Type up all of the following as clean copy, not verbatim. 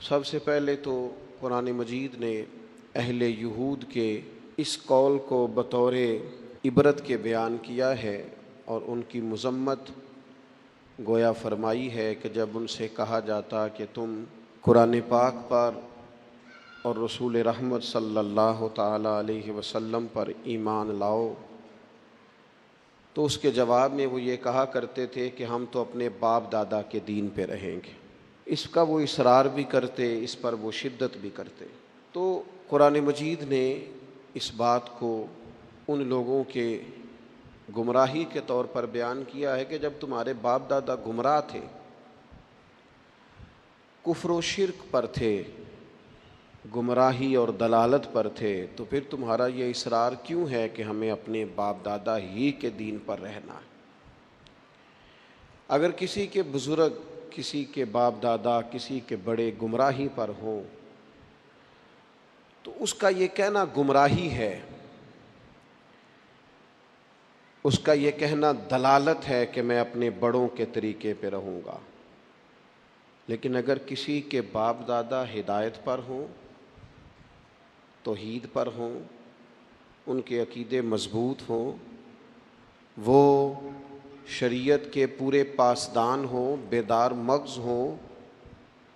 سب سے پہلے تو قرآن مجید نے اہل یہود کے اس قول کو بطور عبرت کے بیان کیا ہے اور ان کی مذمت گویا فرمائی ہے کہ جب ان سے کہا جاتا کہ تم قرآن پاک پر اور رسول رحمت صلی اللہ تعالی علیہ وسلم پر ایمان لاؤ، تو اس کے جواب میں وہ یہ کہا کرتے تھے کہ ہم تو اپنے باپ دادا کے دین پہ رہیں گے۔ اس کا وہ اصرار بھی کرتے، اس پر وہ شدت بھی کرتے۔ تو قرآن مجید نے اس بات کو ان لوگوں کے گمراہی کے طور پر بیان کیا ہے کہ جب تمہارے باپ دادا گمراہ تھے، کفر و شرک پر تھے، گمراہی اور دلالت پر تھے، تو پھر تمہارا یہ اصرار کیوں ہے کہ ہمیں اپنے باپ دادا ہی کے دین پر رہنا ہے؟ اگر کسی کے بزرگ، کسی کے باپ دادا، کسی کے بڑے گمراہی پر ہوں تو اس کا یہ کہنا گمراہی ہے، اس کا یہ کہنا دلالت ہے کہ میں اپنے بڑوں کے طریقے پہ رہوں گا۔ لیکن اگر کسی کے باپ دادا ہدایت پر ہوں، توحید پر ہوں، ان کے عقیدے مضبوط ہوں، وہ شریعت کے پورے پاسدان ہوں، بیدار مغز ہوں،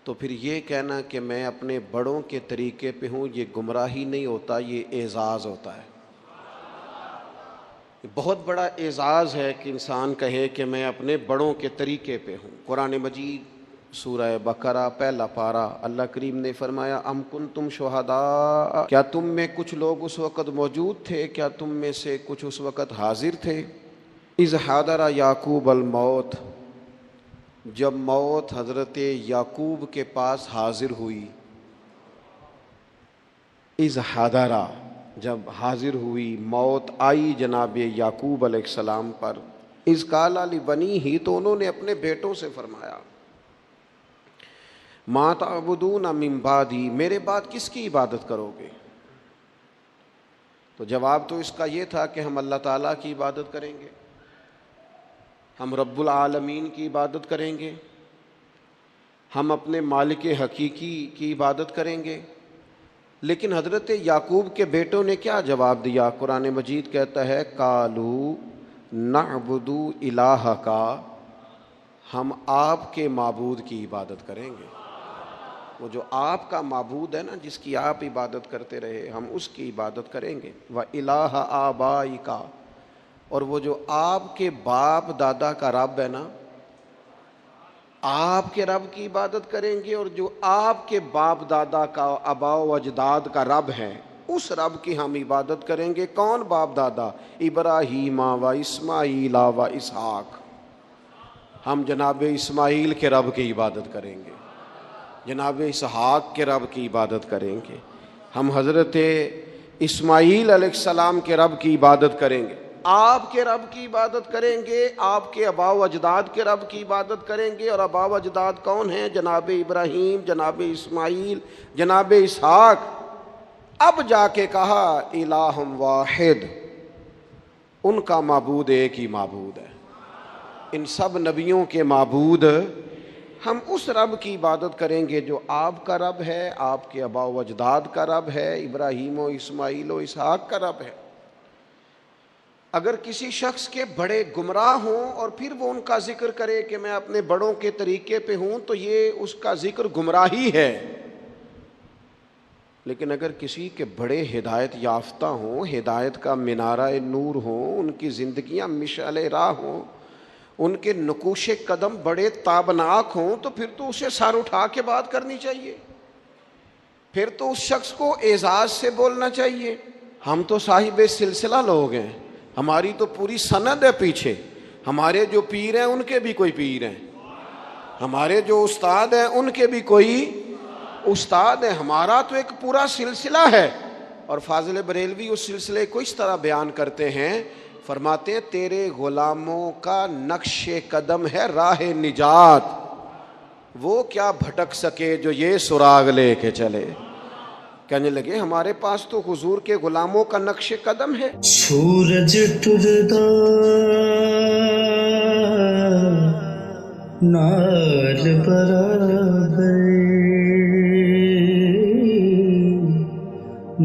تو پھر یہ کہنا کہ میں اپنے بڑوں کے طریقے پہ ہوں یہ گمراہی نہیں ہوتا، یہ اعزاز ہوتا ہے۔ بہت بڑا اعزاز ہے کہ انسان کہے کہ میں اپنے بڑوں کے طریقے پہ ہوں۔ قرآن مجید سورہ بقرہ پہلا پارہ اللہ کریم نے فرمایا ام کنتم شہداء، کیا تم میں کچھ لوگ اس وقت موجود تھے، کیا تم میں سے کچھ اس وقت حاضر تھے، اذ حضر یعقوب الموت، جب موت حضرت یعقوب کے پاس حاضر ہوئی، اذ حضر، جب حاضر ہوئی، موت آئی جناب یعقوب علیہ السلام پر، اذ قال لبنیہ، تو انہوں نے اپنے بیٹوں سے فرمایا ما تعبدون من بعدی، میرے بعد کس کی عبادت کرو گے؟ تو جواب تو اس کا یہ تھا کہ ہم اللہ تعالیٰ کی عبادت کریں گے، ہم رب العالمین کی عبادت کریں گے، ہم اپنے مالک حقیقی کی عبادت کریں گے۔ لیکن حضرت یعقوب کے بیٹوں نے کیا جواب دیا؟ قرآن مجید کہتا ہے قالوا نعبد الہک، ہم آپ کے معبود کی عبادت کریں گے۔ وہ جو آپ کا معبود ہے نا، جس کی آپ عبادت کرتے رہے، ہم اس کی عبادت کریں گے۔ وَإِلَٰهَ آبَائِكَ، اور وہ جو آپ کے باپ دادا کا رب ہے نا، آپ کے رب کی عبادت کریں گے، اور جو آپ کے باپ دادا کا، آباء و اجداد کا رب ہے، اس رب کی ہم عبادت کریں گے۔ کون باپ دادا؟ ابراہیم و اسماعیل و اسحاق، ہم جناب اسماعیل کے رب کی عبادت کریں گے، جناب اسحاق کے رب کی عبادت کریں گے، ہم حضرت اسماعیل علیہ السلام کے رب کی عبادت کریں گے، آپ کے رب کی عبادت کریں گے، آپ کے آباء و اجداد کے رب کی عبادت کریں گے۔ اور آباء و اجداد کون ہیں؟ جناب ابراہیم، جناب اسماعیل، جناب اسحاق۔ اب جا کے کہا الہ واحد، ان کا معبود ایک ہی معبود ہے، ان سب نبیوں کے معبود ہم اس رب کی عبادت کریں گے جو آپ کا رب ہے، آپ کے آباء و اجداد کا رب ہے، ابراہیم و اسماعیل و اسحاق کا رب ہے۔ اگر کسی شخص کے بڑے گمراہ ہوں اور پھر وہ ان کا ذکر کرے کہ میں اپنے بڑوں کے طریقے پہ ہوں، تو یہ اس کا ذکر گمراہی ہے۔ لیکن اگر کسی کے بڑے ہدایت یافتہ ہوں، ہدایت کا منارہ نور ہوں، ان کی زندگیاں مشعل راہ ہوں، ان کے نقوش قدم بڑے تابناک ہوں، تو پھر تو اسے سر اٹھا کے بات کرنی چاہیے، پھر تو اس شخص کو اعزاز سے بولنا چاہیے۔ ہم تو صاحب سلسلہ لوگ ہیں، ہماری تو پوری سند ہے پیچھے، ہمارے جو پیر ہیں ان کے بھی کوئی پیر ہیں، ہمارے جو استاد ہیں ان کے بھی کوئی استاد ہیں، ہمارا تو ایک پورا سلسلہ ہے۔ اور فاضل بریلوی اس سلسلے کو اس طرح بیان کرتے ہیں، فرماتے ہیں تیرے غلاموں کا نقش قدم ہے راہ نجات، وہ کیا بھٹک سکے جو یہ سراغ لے کے چلے۔ کہنے لگے ہمارے پاس تو حضور کے غلاموں کا نقش قدم ہے۔ سورج ٹردا نال برابر